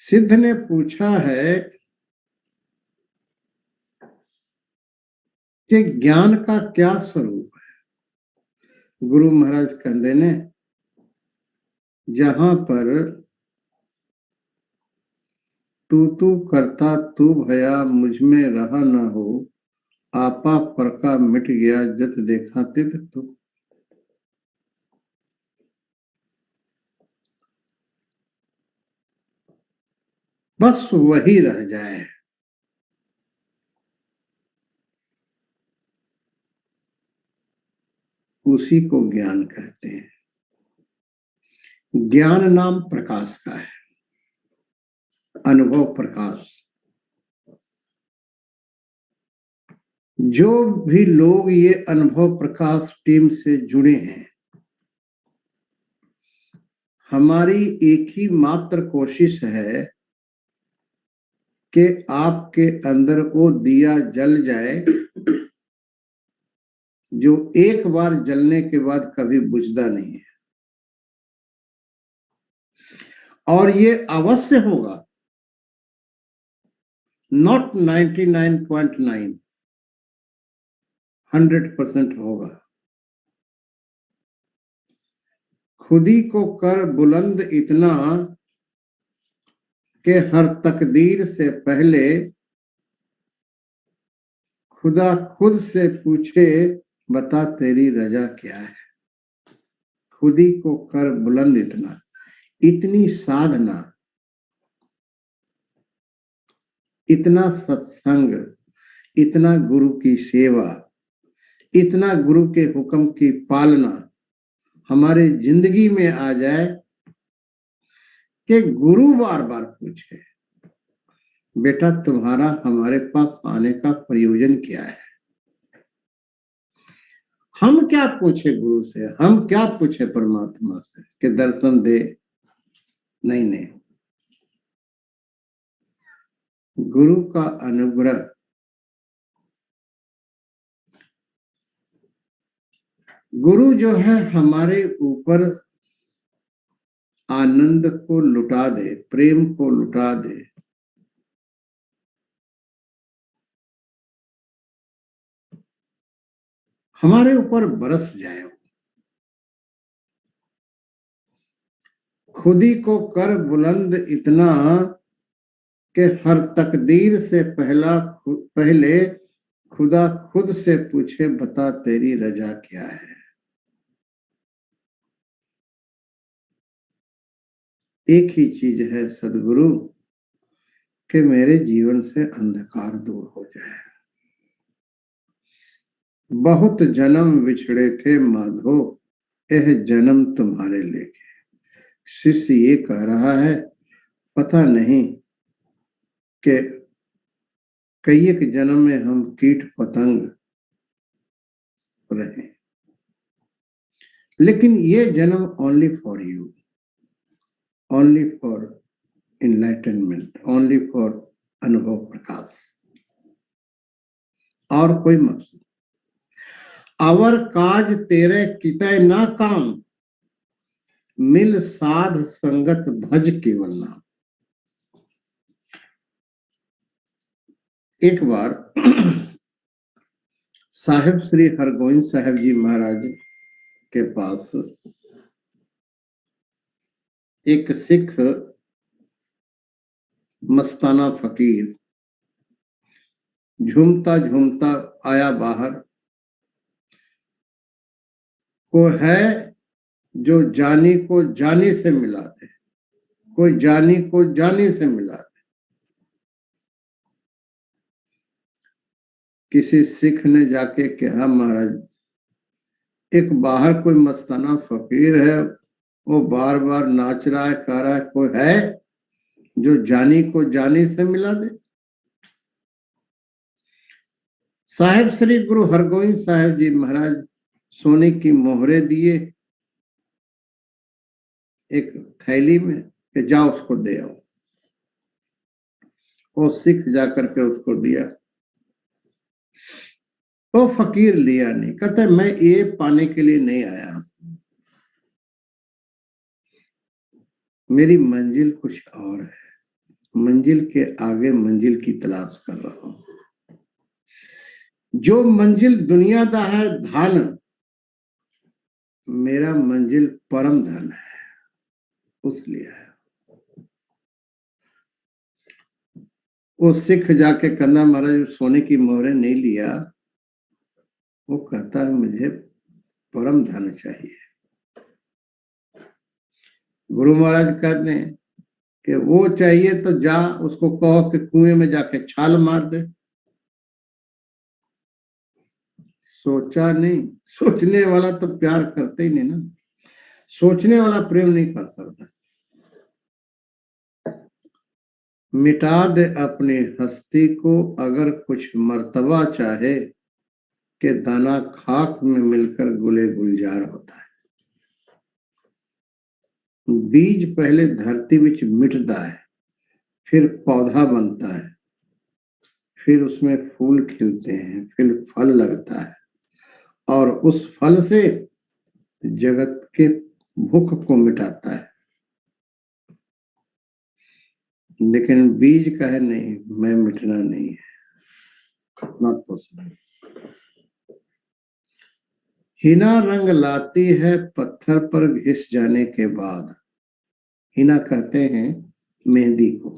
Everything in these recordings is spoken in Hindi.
सिद्ध ने पूछा है कि ज्ञान का क्या स्वरूप है। गुरु महाराज कहते ने जहां पर तू करता तू भया मुझ में रहा न हो, आपा पर का मिट गया जत देखा तित तू। बस वही रह जाए, उसी को ज्ञान कहते हैं। ज्ञान नाम प्रकाश का है, अनुभव प्रकाश। जो भी लोग ये अनुभव प्रकाश टीम से जुड़े हैं, हमारी एक ही मात्र कोशिश है कि आपके अंदर वो दिया जल जाए जो एक बार जलने के बाद कभी बुझता नहीं है। और ये अवश्य होगा, नॉट 99.9, 100% होगा। खुदी को कर बुलंद इतना कि हर तकदीर से पहले खुदा खुद से पूछे बता तेरी रजा क्या है। खुदी को कर बुलंद इतना, इतनी साधना, इतना सत्संग, इतना गुरु की सेवा, इतना गुरु के हुक्म की पालना हमारे जिंदगी में आ जाए कि गुरु बार बार पूछे बेटा तुम्हारा हमारे पास आने का प्रयोजन क्या है। हम क्या पूछे गुरु से, हम क्या पूछे परमात्मा से कि दर्शन दे। नहीं नहीं, गुरु का अनुग्रह, गुरु जो है हमारे ऊपर आनंद को लुटा दे, प्रेम को लुटा दे। हमारे ऊपर बरस जाए। खुदी को कर बुलंद इतना कि हर तकदीर से पहले खुदा खुद से पूछे बता तेरी रजा क्या है। एक ही चीज है सदगुरु कि मेरे जीवन से अंधकार दूर हो जाए। बहुत जन्म विछड़े थे माधो, यह जन्म तुम्हारे लेके। शिष्य ये कह रहा है पता नहीं कि कई एक जन्म में हम कीट पतंग रहे, लेकिन ये जन्म only for you, only for enlightenment, only for अनुभव प्रकाश, और कोई मकसद। अवर काज तेरे कितय ना काम, मिल साध संगत भज केवल नाम। एक बार साहिब श्री हरगोविंद साहब जी महाराज के पास एक सिख मस्ताना फकीर झूमता झूमता आया बाहर। को है जो जानी को जानी से मिला दे, कोई जानी को जानी से मिला दे। किसी सिख ने जाके कहा महाराज एक बाहर कोई मस्ताना फकीर है, वो बार बार नाच रहा है, कह रहा है कोई है जो जानी को जानी से मिला दे। साहिब श्री गुरु हरगोविंद साहिब जी महाराज सोने की मोहरे दिए एक थैली में कि जाओ उसको दे आओ। वो सिख जाकर के उसको दिया। तो फकीर लिया नहीं, कहता मैं ये पाने के लिए नहीं आया, मेरी मंजिल कुछ और है। मंजिल के आगे मंजिल की तलाश कर रहा हूं। जो मंजिल दुनिया दा है धन, मेरा मंजिल परम धन है, उस लिए है। वो सिख जाके कहना महाराज सोने की मोहरें नहीं लिया, वो कहता है मुझे परम धन चाहिए। गुरु महाराज कहते हैं कि वो चाहिए तो जा उसको कहो कि कुएं में जाके छाल मार दे। सोचा नहीं, सोचने वाला तो प्यार करते ही नहीं ना, सोचने वाला प्रेम नहीं कर सकता। मिटा दे अपनी हस्ती को अगर कुछ मर्तबा चाहे, कि दाना खाक में मिलकर गुले गुलजार होता है। बीज पहले धरती विच मिटता है, फिर पौधा बनता है, फिर उसमें फूल खिलते हैं, फिर फल लगता है, और उस फल से जगत के भूख को मिटाता है। लेकिन बीज कहे नहीं, मैं मिटना नहीं है, नॉट पॉसिबल। हिना रंग लाती है पत्थर पर घिस जाने के बाद। हिना कहते हैं मेहंदी को।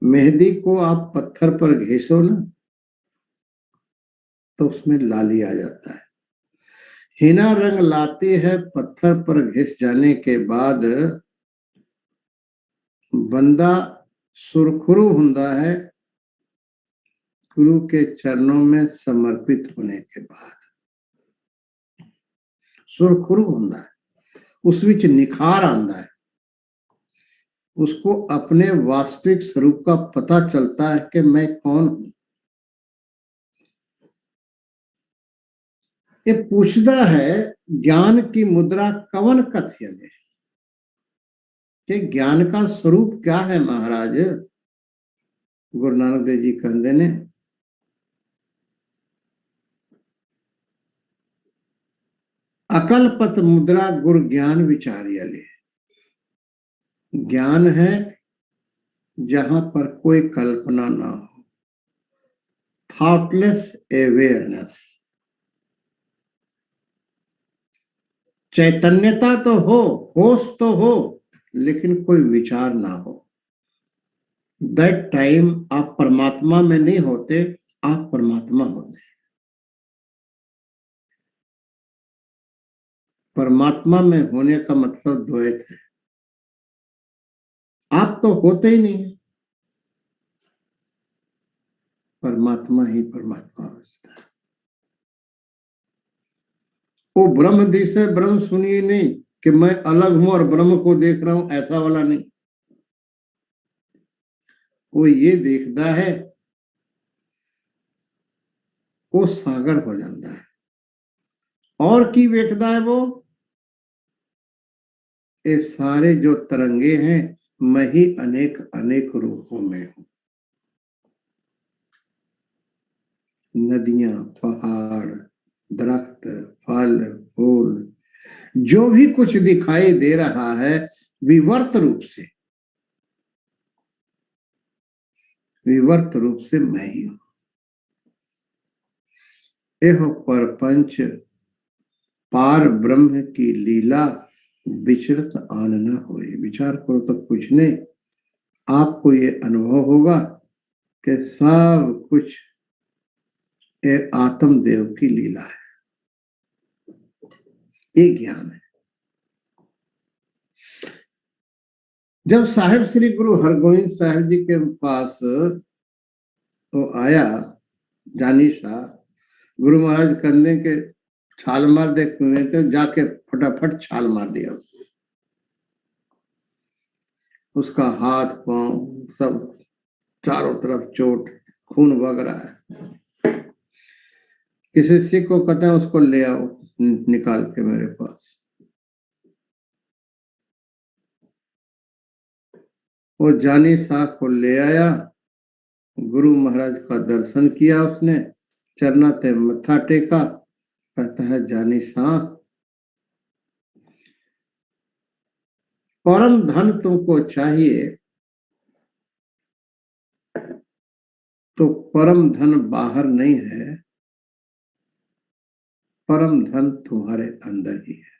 मेहंदी को आप पत्थर पर घिसो ना तो उसमें लाली आ जाता है। हिना रंग लाती है पत्थर पर घिस जाने के बाद, बंदा सुरखुरु हुंदा है गुरु के चरणों में समर्पित होने के बाद। सुरखुरु हुंदा है, उस विच निखार आंदा है, उसको अपने वास्तविक स्वरूप का पता चलता है कि मैं कौन हूं। ये पूछता है ज्ञान की मुद्रा कवन कथयले, कि ज्ञान का स्वरूप क्या है महाराज। गुरु नानक देव जी कहते ने अकल्पत मुद्रा गुरु ज्ञान विचारियले। ज्ञान है जहां पर कोई कल्पना ना हो, थॉटलेस अवेयरनेस। चैतन्यता तो हो, होश तो हो, लेकिन कोई विचार ना हो। दैट टाइम आप परमात्मा में नहीं होते, आप परमात्मा होते। परमात्मा में होने का मतलब द्वैत है, आप तो होते ही नहीं, परमात्मा ही परमात्मा होता है। वो ब्रह्म दिशे ब्रह्म सुनिए नहीं कि मैं अलग हूं और ब्रह्म को देख रहा हूं, ऐसा वाला नहीं। वो ये देखता है, वो सागर हो जाता है। और की देखता है वो, ये सारे जो तरंगे हैं मैं ही अनेक अनेक रूपों में हूं। नदियां, पहाड़, दरख्त, फल, फूल, जो भी कुछ दिखाई दे रहा है विवर्त रूप से, विवर्त रूप से मैं ही हूं। एह परपंच पार ब्रह्म की लीला विचरत आन न होए। विचार करो तो कुछ नहीं, आपको ये अनुभव होगा कि सब कुछ ये आत्मदेव की लीला है, ये ज्ञान है। जब साहिब श्री गुरु हरगोविंद साहिब जी के पास तो आया जानी शाह, गुरु महाराज कंधे के छाल मार दे कुएं, तो जाके फटाफट छाल मार दिया उसको। उसका हाथ पांव सब चारों तरफ चोट, खून बग रहा है। किसी सिख को कहते हैं उसको ले आओ निकाल के मेरे पास। वो जानी शाह को ले आया, गुरु महाराज का दर्शन किया उसने, चरना ते मत्था टेका, कहता है जानी शाह परम धन तुमको चाहिए तो परम धन बाहर नहीं है, परम धन तुम्हारे अंदर ही है।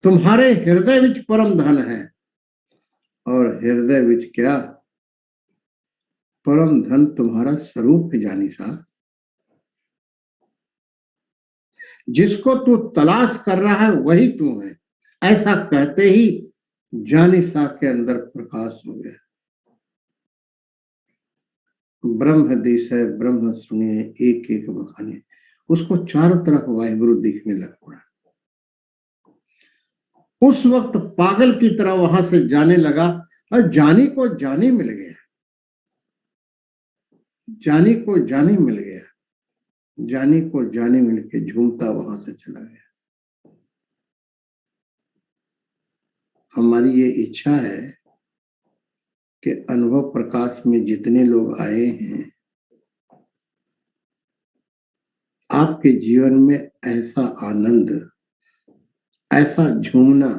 तुम्हारे हृदय विच परम धन है, और हृदय विच क्या, परम धन तुम्हारा स्वरूप है जानी सा। जिसको तू तलाश कर रहा है वही तू है। ऐसा कहते ही जानी सा के अंदर प्रकाश हो गया। ब्रह्म दिशे ब्रह्म सुनिए, एक एक बखाने। उसको चारों तरफ वाहिगुरु दिखने लग पड़ा। उस वक्त पागल की तरह वहां से जाने लगा, और जानी को जानी मिल गया, जानी को जानी मिल गया, जानी को जानी मिल के झूमता वहां से चला गया। हमारी ये इच्छा है कि अनुभव प्रकाश में जितने लोग आए हैं, आपके जीवन में ऐसा आनंद, ऐसा झूमना,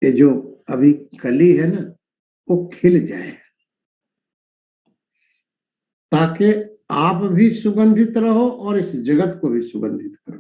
ये जो अभी कली है ना, वो खिल जाए, ताकि आप भी सुगंधित रहो और इस जगत को भी सुगंधित करो।